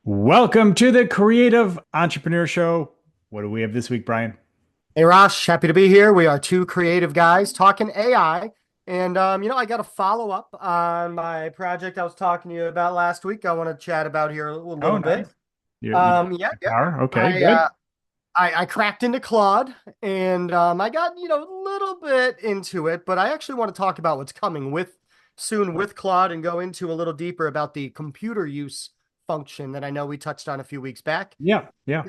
Welcome to the Creative Entrepreneur Show. What do we have this week, Brian? Hey Rosh, happy to be here. We are two creative guys talking AI. And I got a follow up on my project I was talking to you about last week. I want to chat about here a Oh, little bit. nice. You Yeah, the yeah. car. Okay, I good. uh I cracked into Claude and I got, a little bit into it, but I actually want to talk about what's coming with soon with Claude and go into a little deeper about the computer use function that I know we touched on a few weeks back. Yeah, yeah.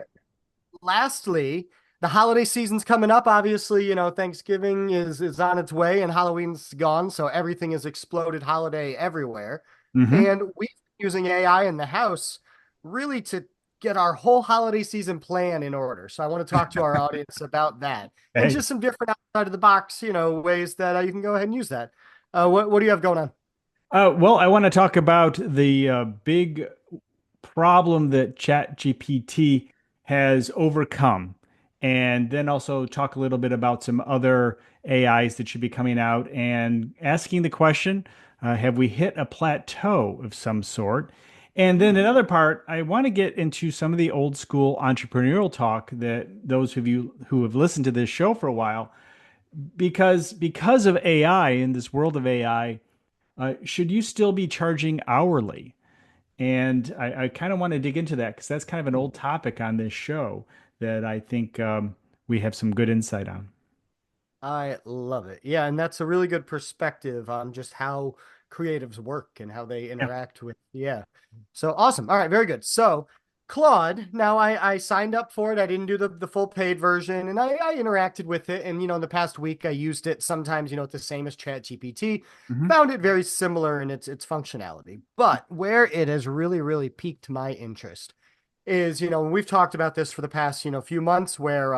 Lastly, the holiday season's coming up. Obviously, Thanksgiving is on its way and Halloween's gone, so everything has exploded holiday everywhere. Hmm. And we've been using AI in the house really to get our whole holiday season plan in order. So I want to talk to our audience about that and Hey. just some different outside of the box, ways that you can go ahead and use that. What do you have going on? Well, I want to talk about the big problem that ChatGPT has overcome, and then also talk a little bit about some other AIs that should be coming out and asking the question, have we hit a plateau of some sort? And then Hmm. another part, I want to get into some of the old school entrepreneurial talk that those of you who have listened to this show for a while, because of AI in this world of AI, should you still be charging hourly? And I kind of want to dig into that because that's kind of an old topic on this show that I think we have some good insight on. I love it. Yeah, and that's a really good perspective on just how creatives work and how they Yeah. interact with. Yeah. So awesome. All right, very good. So Claude, now I signed up for it. I didn't do the full paid version and I interacted with it. And in the past week I used it sometimes, it's the same as ChatGPT. Hmm. Found it very similar in its functionality. But where it has really, really piqued my interest is, we've talked about this for the past, few months where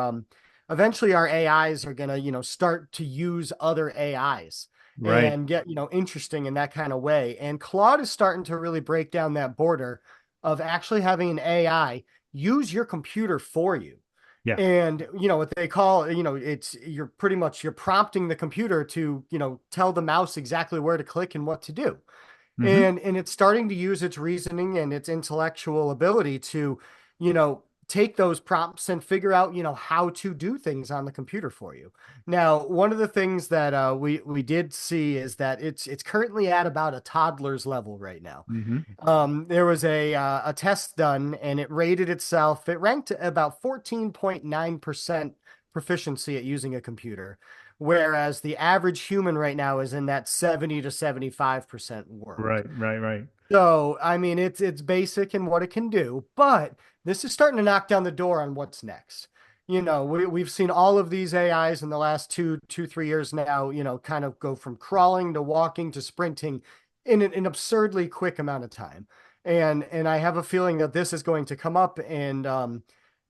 eventually our AIs are going to, start to use other AIs Right. and get, interesting in that kind of way. And Claude is starting to really break down that border of actually having an AI use your computer for you. Yeah. And what they call, you're prompting the computer to, tell the mouse exactly where to click and what to do. Hmm. And it's starting to use its reasoning and its intellectual ability to take those prompts and figure out how to do things on the computer for you. Now, one of the things that we did see is that it's currently at about a toddler's level right now. Hmm. There was a test done and it rated itself. It ranked about 14.9% proficiency at using a computer, whereas the average human right now is in that 70 to 75% world. Right. Right. Right. So, I mean, it's basic in what it can do, but this is starting to knock down the door on what's next. We've seen all of these AIs in the last 3 years now, kind of go from crawling to walking to sprinting in an absurdly quick amount of time. And I have a feeling that this is going to come up and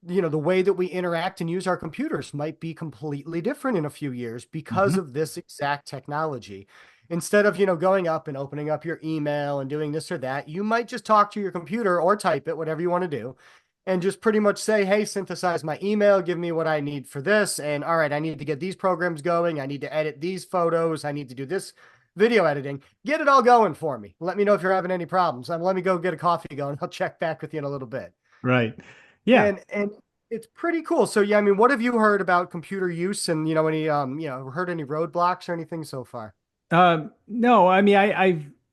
the way that we interact and use our computers might be completely different in a few years because Hmm. of this exact technology. Instead of, going up and opening up your email and doing this or that, you might just talk to your computer or type it, whatever you want to do, and just pretty much say, hey, synthesize my email, give me what I need for this. And all right, I need to get these programs going. I need to edit these photos. I need to do this video editing. Get it all going for me. Let me know if you're having any problems. Let me go get a coffee going. I'll check back with you in a little bit. Right. Yeah. And it's pretty cool. So yeah, I mean, what have you heard about computer use and any heard any roadblocks or anything so far? No, I mean,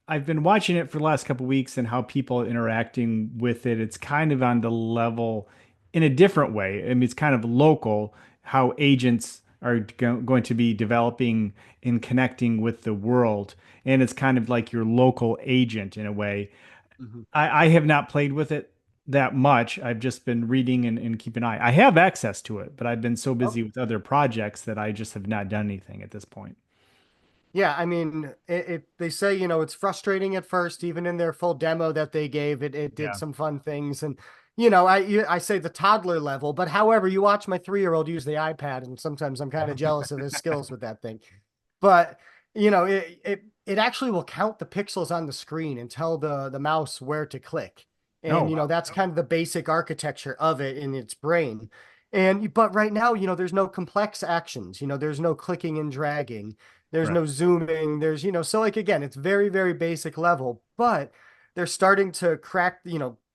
I've been watching it for the last couple of weeks and how people are interacting with it. It's kind of on the level in a different way. I mean, it's kind of local how agents are going to be developing and connecting with the world, and it's kind of like your local agent in a way. Mhm. I have not played with it that much. I've just been reading and keep an eye. I have access to it, but I've been so busy with other projects that I just have not done anything at this point. Yeah, I mean, they say, it's frustrating at first, even in their full demo that they gave, it did Yeah. some fun things. And, I say the toddler level, but however, you watch my 3-year-old use the iPad, and sometimes I'm kind of jealous of his skills with that thing. But, it actually will count the pixels on the screen and tell the mouse where to click. Oh, And, wow. that's kind of the basic architecture of it in its brain. But right now, there's no complex actions, there's no clicking and dragging. There's Right. no zooming. So like again, it's very, very basic level, but they're starting to crack,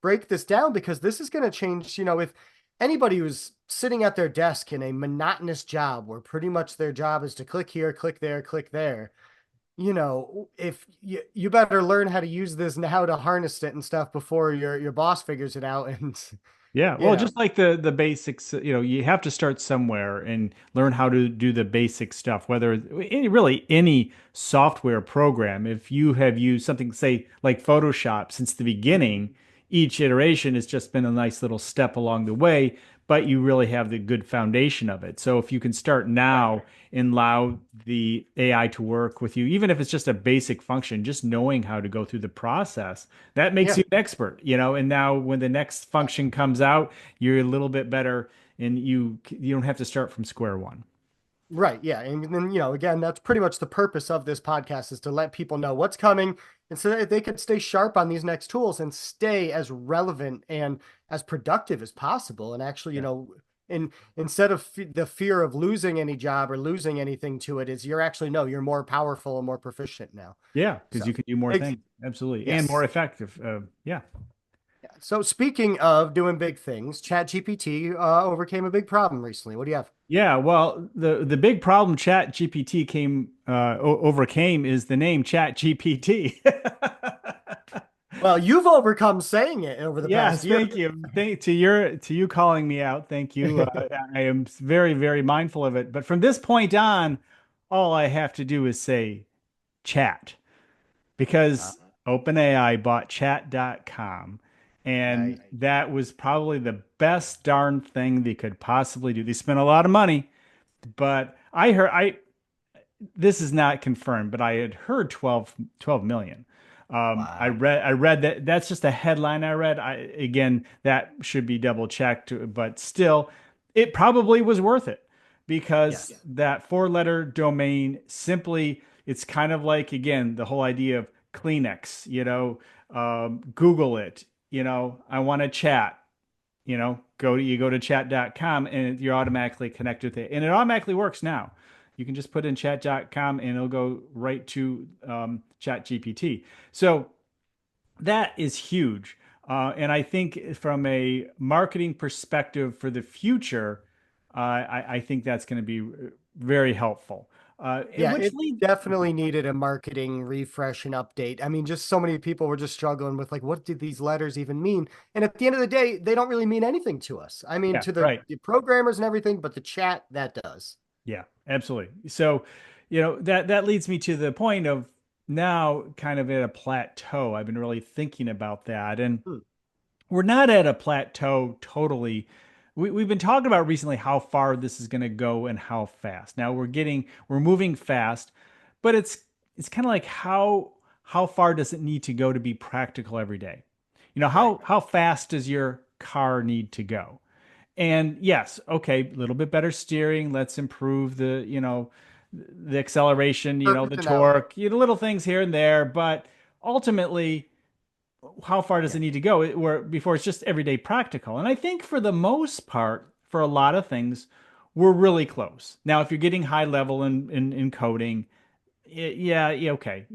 break this down because this is going to change, if anybody who's sitting at their desk in a monotonous job where pretty much their job is to click here, click there, if you better learn how to use this and how to harness it and stuff before your boss figures it out. And, Yeah, you well, know, just like the basics, you have to start somewhere and learn how to do the basic stuff, whether really any software program. If you have used something, say, like Photoshop since the beginning, each iteration has just been a nice little step along the way, but you really have the good foundation of it. So if you can start now and allow the AI to work with you, even if it's just a basic function, just knowing how to go through the process, that makes yeah. you an expert, and now when the next function comes out, you're a little bit better and you don't have to start from square one. Right. Yeah. And then, again, that's pretty much the purpose of this podcast is to let people know what's coming and so that they could stay sharp on these next tools and stay as relevant and as productive as possible. And actually, Yeah. instead of the fear of losing any job or losing anything to it is you're actually, no, you're more powerful and more proficient now. Yeah, because you So, can do more ex- things. Absolutely. And more yes. effective. Yeah. So speaking of doing big things, ChatGPT overcame a big problem recently. What do you have? Yeah, well, the big problem Chat GPT overcame is the name Chat GPT. Well, you've overcome saying it over the past Yes, year. thank you. To you calling me out. Thank you. I am very, very mindful of it. But from this point on, all I have to do is say chat Uh, because OpenAI bought chat.com, and right. that was probably the best darn thing they could possibly do. They spent a lot of money, but I this is not confirmed, but I had heard 12 million. Wow. I read that that's just a headline I read. Again, that should be double checked, but still, it probably was worth it because Yes. that four-letter domain simply, it's kind of like, again, the whole idea of Kleenex, Google it, I want to chat, you go to chat.com and you're automatically connected with it. And it automatically works now. You can just put in chat.com and it'll go right to chat GPT. So that is huge. And I think from a marketing perspective for the future, I think that's going to be very helpful. Yeah, Which it leads, definitely needed a marketing refresh and update. I mean, just so many people were just struggling with like, what did these letters even mean? And at the end of the day, they don't really mean anything to us. I mean, yeah, to the, right. the programmers and everything, but the chat, that does. Yeah, absolutely. So, that leads me to the point of now kind of at a plateau. I've been really thinking about that. And Hmm, we're not at a plateau totally. We've been talking about recently how far this is going to go and how fast. Now we're moving fast, but it's kind of like how far does it need to go to be practical every day? right. How fast does your car need to go? And yes, okay, a little bit better steering. Let's improve the acceleration, the Perfect analogy. torque, little things here and there. But ultimately, how far does Yeah. it need to go where before it's just everyday practical? And I think for the most part, for a lot of things, we're really close. Now, if you're getting high level in coding, yeah, okay.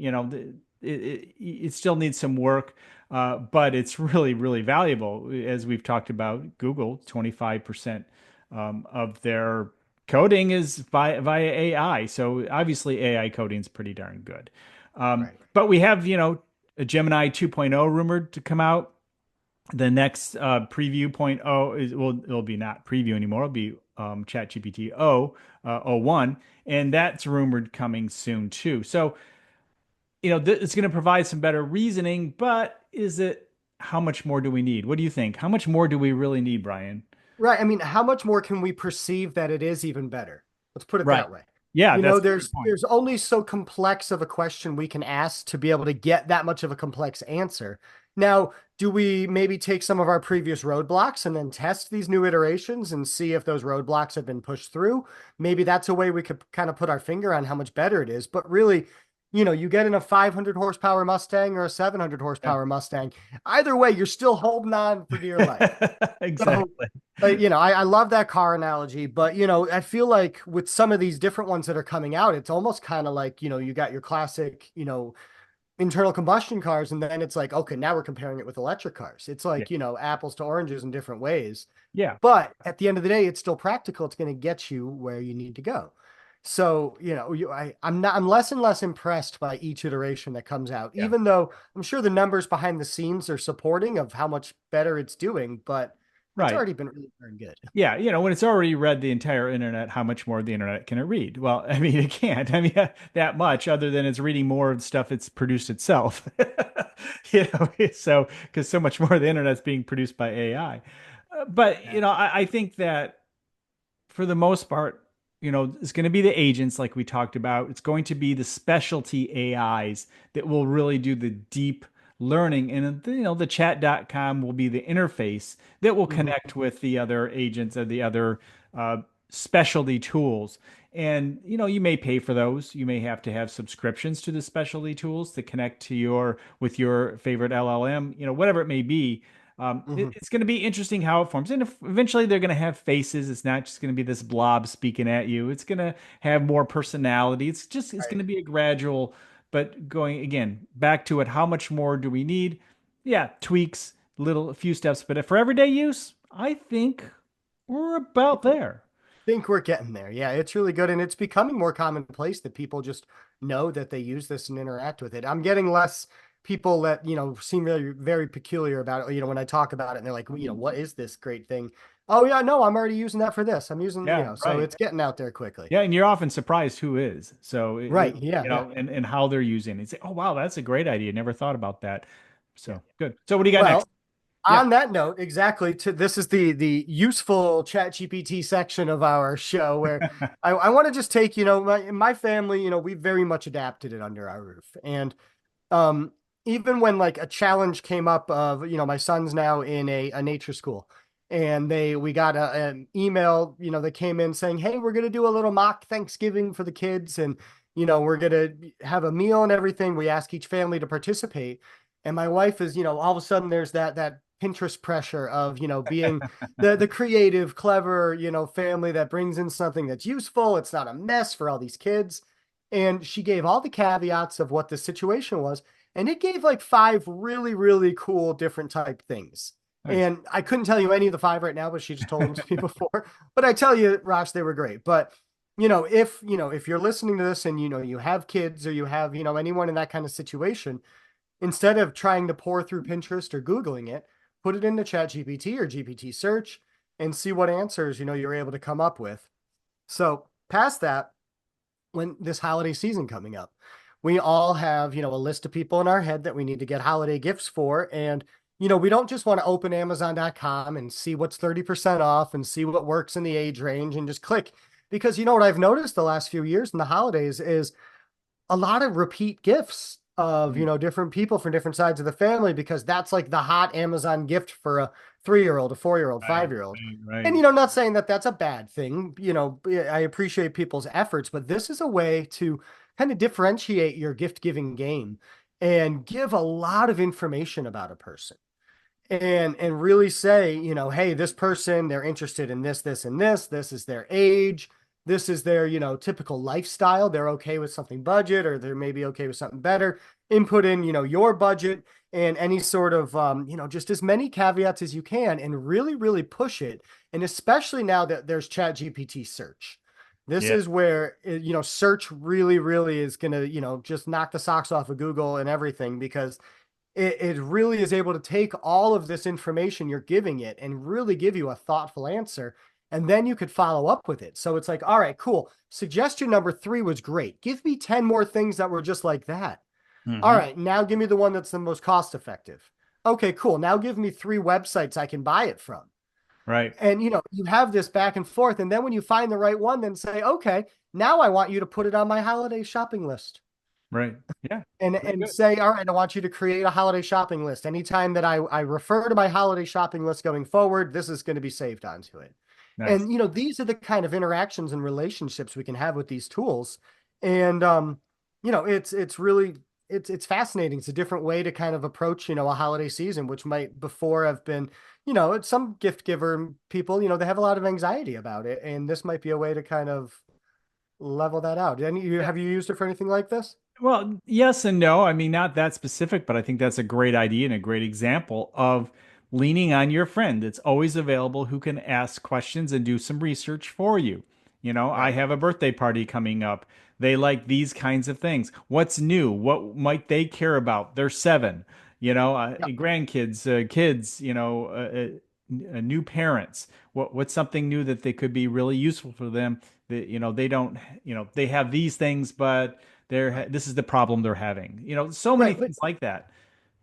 It still needs some work, but it's really, really valuable. As we've talked about, Google, 25% of their coding is via AI. So obviously AI coding is pretty darn good. Right. But we have, a Gemini 2.0 rumored to come out. The next preview point oh it'll be not preview anymore. It'll be ChatGPT o 01, and that's rumored coming soon too. So it's going to provide some better reasoning, but is it how much more do we need? What do you think? How much more do we really need, Brian? Right. I mean, how much more can we perceive that it is even better? Let's put it Right. that way. Yeah, You know, that's a good there's point. there's only so complex of a question we can ask to be able to get that much of a complex answer. Now, do we maybe take some of our previous roadblocks and then test these new iterations and see if those roadblocks have been pushed through? Maybe that's a way we could kind of put our finger on how much better it is. But really, you get in a 500 horsepower Mustang or a 700 Yeah. horsepower Mustang. Either way, you're still holding on for dear life. So, Exactly. I love that car analogy, but I feel like with some of these different ones that are coming out, it's almost kind of like, you got your classic, internal combustion cars, and then it's like, okay, now we're comparing it with electric cars. It's Yeah. like, apples to oranges in different ways. Yeah. But at the end of the day, it's still practical. It's going to get you where you need to go. So, I'm less and less impressed by each iteration that comes out, Yeah. even though I'm sure the numbers behind the scenes are supporting of how much better it's doing, but it's Right. already been really darn good. Yeah, when it's already read the entire internet, how much more of the internet can it read? Well, I mean, it can't. I mean, that much other than it's reading more of the stuff it's produced itself. So because so much more of the internet's being produced by AI. But, Yeah. I think that for the most part, it's going to be the agents like we talked about. It's going to be the specialty AIs that will really do the deep learning. And, the chat.com will be the interface that will Mhm. connect with the other agents or the other uh, specialty tools. And, you may pay for those. You may have to have subscriptions to the specialty tools to connect to with your favorite LLM, whatever it may be. Mhm. It's going to be interesting how it forms. And if eventually they're going to have faces. It's not just going to be this blob speaking at you. It's going to have more personality. It's going Right. to be a gradual, but going again, back to it. How much more do we need? Yeah, tweaks, a few steps. But for everyday use, I think we're about there. Think we're getting there. Yeah, it's really good. And it's becoming more commonplace that people just know that they use this and interact with it. I'm getting less people that, seem very, very peculiar about it. When I talk about it and they're like, what is this great thing? Oh, yeah, no, I'm already using that for this. I'm using, Yeah, so right. it's getting out there quickly. Yeah, and you're often surprised who is. So, Right. Yeah. Yeah. and how they're using it. You say, oh, wow, that's a great idea. Never thought about that. Yeah. So good. So what do you got next? Well, Yeah. on that note, exactly. This is the useful Chat GPT section of our show where I want to just take, my family, we very much adapted it under our roof. And um, even when like a challenge came up of, my son's now in a nature school, and we got an email, that came in saying, hey, we're going to do a little mock Thanksgiving for the kids. And, we're going to have a meal and everything. We ask each family to participate. And my wife is, all of a sudden there's that Pinterest pressure of, being the creative, clever, family that brings in something that's useful. It's not a mess for all these kids. And she gave all the caveats of what the situation was. And it gave like five really, really cool different type things. Nice. And I couldn't tell you any of the five right now, but she just told them to me before. But I tell you, Rosh, they were great. But if you're listening to this and you have kids or you have, anyone in that kind of situation, instead of trying to pour through Pinterest or Googling it, put it into ChatGPT or GPT search and see what answers, you're able to come up with. So past that, when this holiday season coming up, we all have, a list of people in our head that we need to get holiday gifts for. And, we don't just want to open Amazon.com and see what's 30% off and see what works in the age range and just click. Because what I've noticed the last few years in the holidays is a lot of repeat gifts of, Mm. different people from different sides of the family, because that's like the hot Amazon gift for a 3-year-old, a 4-year-old, Right, 5-year-old. right, right. And, not saying that that's a bad thing. I appreciate people's efforts, but this is a way to kind of differentiate your gift giving game and give a lot of information about a person and really say, hey, this person, they're interested in this, and this is their age, this is their, typical lifestyle. They're okay with something budget, or they're maybe okay with something better. Input in, your budget and any sort of, just as many caveats as you can, and really, really push it. And especially now that there's Chat GPT search. This Yeah. is where, search really, really is going to, just knock the socks off of Google and everything, because it really is able to take all of this information you're giving it and really give you a thoughtful answer. And then you could follow up with it. So it's like, all right, cool. Suggestion number 3 was great. Give me 10 more things that were just like that. All Hmm. right, now give me the one that's the most cost effective. Okay, cool. Now give me 3 websites I can buy it from. Right, And you have this back and forth. And then when you find the right one, then say, okay, now I want you to put it on my holiday shopping list. right. Yeah. Very And good. say, all right, I want you to create a holiday shopping list. Anytime that I refer to my holiday shopping list going forward, this is going to be saved onto it. Nice. And these are the kind of interactions and relationships we can have with these tools. And it's really it's fascinating. It's a different way to kind of approach, a holiday season, which might before have been, it's some gift giver people, they have a lot of anxiety about it. And this might be a way to kind of level that out. Yeah. Have you used it for anything like this? Well, yes and no. I mean, not that specific, but I think that's a great idea and a great example of leaning on your friend that's always available who can ask questions and do some research for you. I Right. have a birthday party coming up. They like these kinds of things. What's new? What might they care about? They're seven, Yep. grandkids, kids, new parents. What's something new that they could be really useful for them that, they don't, they have these things, but Right. this is the problem they're having. So many Right. But things like that.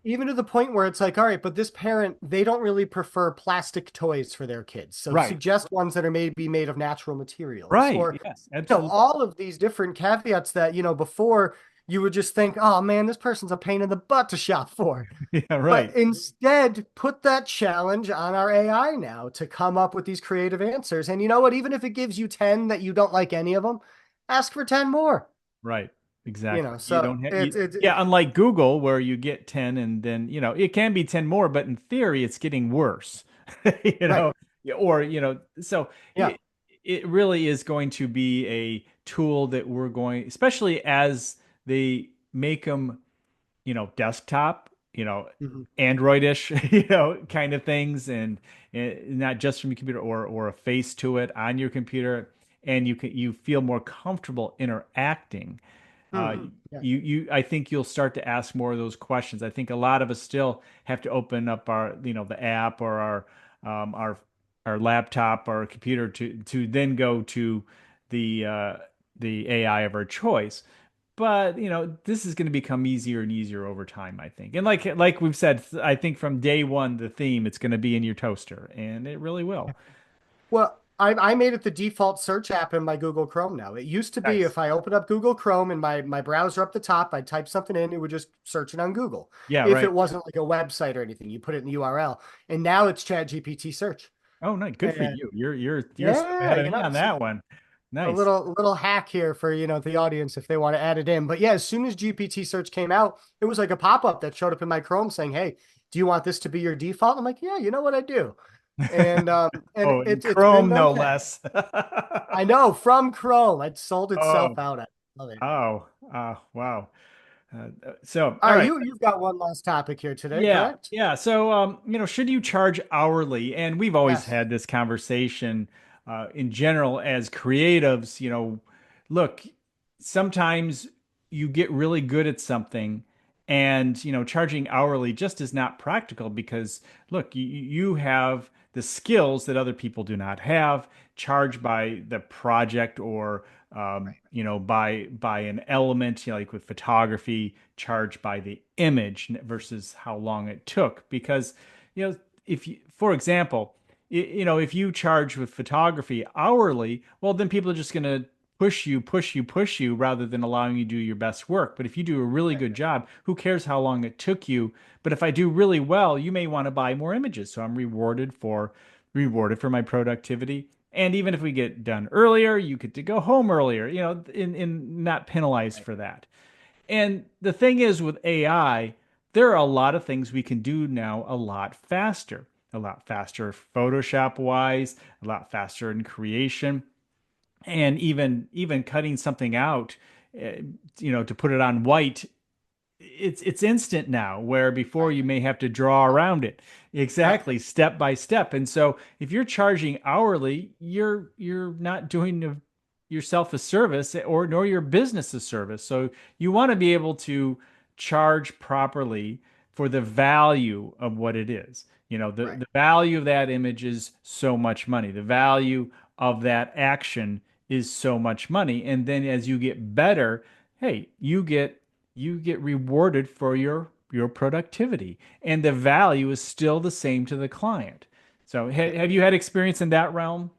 even to the point where it's like, all right, but this parent, they don't really prefer plastic toys for their kids. So Right. suggest ones that are maybe made of natural materials Right. or, Yes, absolutely. all of these different caveats that, before you would just think, oh man, this person's a pain in the butt to shop for. Yeah, But right. instead, put that challenge on our AI now to come up with these creative answers. And you know what? Even if it gives you 10 that you don't like any of them, ask for 10 more. Right. Exactly. You So don't have it's you it's yeah, unlike Google where you get 10 and then, it can be 10 more, but in theory it's getting worse. You right. know, Yeah, or, so Yeah. it really is going to be a tool that we're going, especially as they make them desktop, Mhm. Android-ish, kind of things, and not just from your computer or a face to it on your computer, and you feel more comfortable interacting. Uh, Yeah. I think you'll start to ask more of those questions. I think a lot of us still have to open up our, the app or um, our our laptop or computer to then go to the uh, the AI of our choice. But this is going to become easier and easier over time, I think. And like we've said, I think from day one, the theme it's going to be in your toaster, and it really will. Well, I made it the default search app in my Google Chrome now. It used to be Nice. if I open up Google Chrome and my browser up the top, I'd type something in, it would just search it on Google. Yeah, If right. it wasn't like a website or anything, you put it in the URL. And now it's Chat GPT search. Oh, nice. Good for And you. You're a step yeah, ahead of me on that one. a Nice. little hack here for the audience if they want to add it in. But yeah, as soon as GPT search came out, it was like a pop-up that showed up in my Chrome saying, "Hey, do you want this to be your default?" I'm like, "Yeah, you know what I do." And Oh, in it's been Chrome, done no that. less. I know from Chrome, it sold Oh, itself out. I love it. wow. So, All all right, right. you've got one last topic here today, Yeah, correct? yeah. So, should you charge hourly? And we've always Yes. had this conversation in general as creatives. Look, sometimes you get really good at something, and charging hourly just is not practical because look, you have the skills that other people do not have. Charged by the project or Right. by an element, like with photography, charged by the image versus how long it took. Because, if you, for example, if you charge with photography hourly, well, then people are just going to push you rather than allowing you to do your best work. But if you do a really Right. good job, who cares how long it took you? But if I do really well, you may want to buy more images. So I'm rewarded for my productivity. And even if we get done earlier, you get to go home earlier, in not penalized Right. for that. And the thing is with AI, there are a lot of things we can do now a lot faster Photoshop wise, a lot faster in creation, and even cutting something out, uh, to put it on white, it's instant now, where before Right. you may have to draw around it Yep. exactly step by step. And so if you're charging hourly, you're not doing yourself a service or nor your business a service. So you want to be able to charge properly for the value of what it is. Right. The value of that image is so much money. The value of that action is so much money. And then as you get better, hey, you get rewarded for your productivity, and the value is still the same to the client. So have you had experience in that realm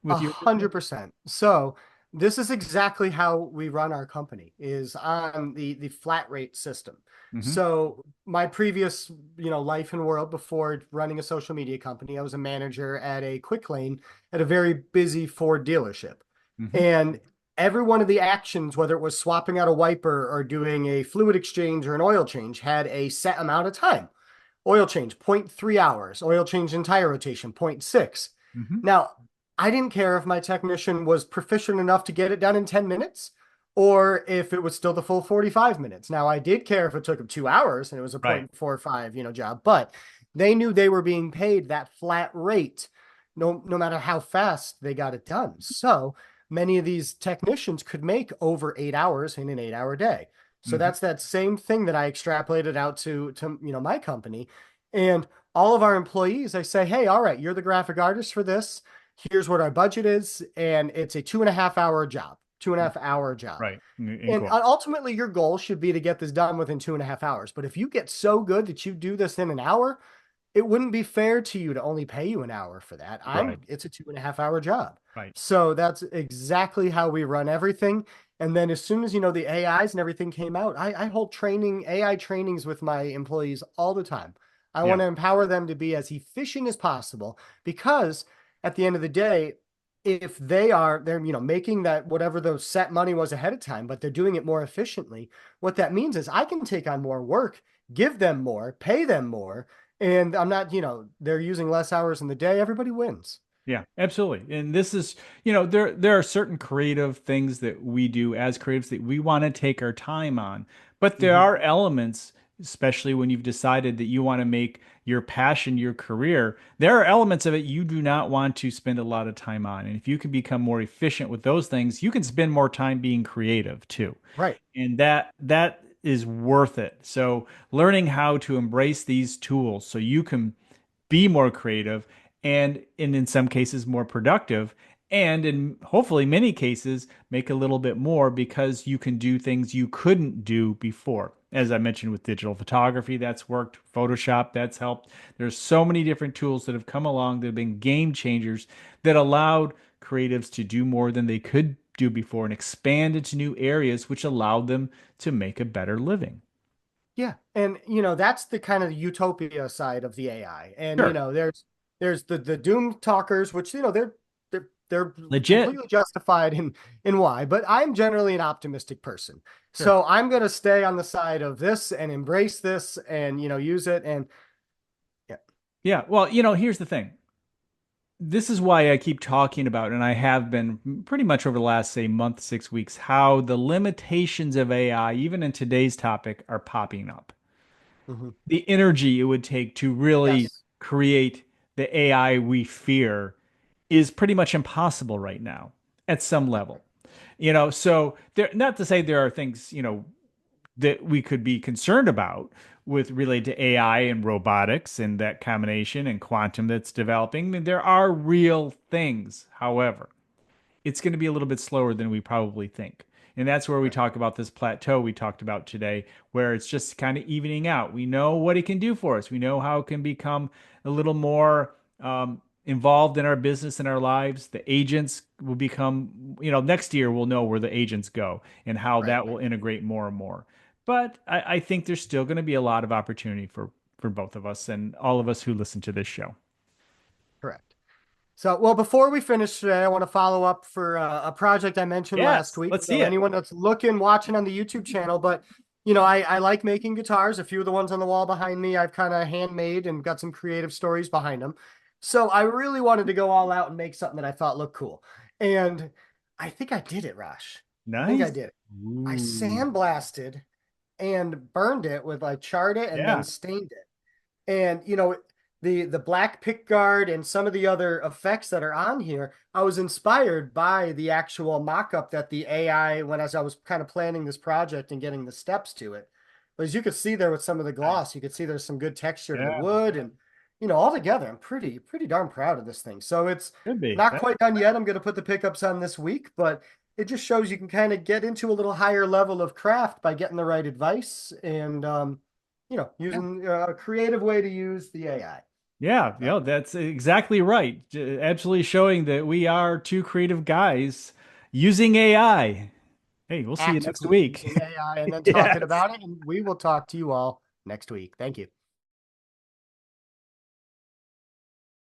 A with your business? 100%. So this is exactly how we run our company is on the flat rate system. Hmm. So my previous, life and world before running a social media company, I was a manager at a quick lane at a very busy Ford dealership. Hmm. And every one of the actions, whether it was swapping out a wiper or doing a fluid exchange or an oil change, had a set amount of time. Oil change, 0.3 hours. Oil change entire rotation, zero point 0.6. Hmm. Now, I didn't care if my technician was proficient enough to get it done in 10 minutes or if it was still the full 45 minutes. Now, I did care if it took them 2 hours and it was a Right. 0.45, job, but they knew they were being paid that flat rate, no matter how fast they got it done. So many of these technicians could make over 8 hours in an 8 hour day. So Hmm. that's that same thing that I extrapolated out to my company. And all of our employees, I say, hey, all right, you're the graphic artist for this. Here's what our budget is, and it's a 2.5 hour job. 2.5 hour job. Right. In And quotes. ultimately, your goal should be to get this done within 2.5 hours. But if you get so good that you do this in an hour, it wouldn't be fair to you to only pay you an hour for that. Right. It's a 2.5 hour job. Right. So that's exactly how we run everything. And then as soon as the AIs and everything came out, I hold AI trainings with my employees all the time. I Yeah. want to empower them to be as efficient as possible because at the end of the day, if they're making that whatever the set money was ahead of time, but they're doing it more efficiently, what that means is I can take on more work, give them more, pay them more, and I'm not, they're using less hours in the day. Everybody wins. Yeah, absolutely. And this is, there are certain creative things that we do as creatives that we want to take our time on. But there Hmm. are elements, especially when you've decided that you want to make your passion your career, there are elements of it you do not want to spend a lot of time on. And if you can become more efficient with those things, you can spend more time being creative too. Right. And that is worth it. So learning how to embrace these tools so you can be more creative and in some cases more productive, and in hopefully many cases make a little bit more because you can do things you couldn't do before. As I mentioned with digital photography, that's worked. Photoshop, that's helped. There's so many different tools that have come along that have been game changers that allowed creatives to do more than they could do before and expand into new areas, which allowed them to make a better living. Yeah. And that's the kind of utopia side of the AI. And Sure. there's the doom talkers, which they're Legit. completely justified in why, but I'm generally an optimistic person. Sure. So I'm going to stay on the side of this and embrace this and use it. And yeah. Yeah. Well, here's the thing. This is why I keep talking about, and I have been pretty much over the last, say, month, 6 weeks, how the limitations of AI, even in today's topic, are popping up. Mhm. The energy it would take to really Yes. create the AI we fear is pretty much impossible right now at some level. So there, not to say there are things, that we could be concerned about with related to AI and robotics and that combination and quantum that's developing. I mean, there are real things. However, it's going to be a little bit slower than we probably think. And that's where we Right. talk about this plateau we talked about today, where it's just kind of evening out. We know what it can do for us. We know how it can become a little more involved in our business and our lives. The agents will become, next year we'll know where the agents go and how Right. that will integrate more and more. But I think there's still going to be a lot of opportunity for both of us and all of us who listen to this show. Correct. So, well, before we finish today, I want to follow up for a project I mentioned last Yes, week. let's see So, it. anyone that's watching on the YouTube channel, but I like making guitars. A few of the ones on the wall behind me, I've kind of handmade and got some creative stories behind them. So, I really wanted to go all out and make something that I thought looked cool. And I think I did it, Rosh. I think I Nice. did it. I Ooh. sandblasted and burned it with like charred it and then Yeah. stained it. And the black pick guard and some of the other effects that are on here, I was inspired by the actual mock-up that the AI, as I was kind of planning this project and getting the steps to it. But as you could see there with some of the Nice. gloss, you could see there's some good texture to the Yeah. wood and all together, I'm pretty darn proud of this thing. So it's Could be. not quite done yet. I'm going to put the pickups on this week, but it just shows you can kind of get into a little higher level of craft by getting the right advice and Yeah. using a creative way to use the AI. Yeah. So, That's exactly right. Absolutely showing that we are two creative guys using AI. Hey, we'll see you next actively week. using AI and then talking Yes. about it. And we will talk to you all next week. Thank you.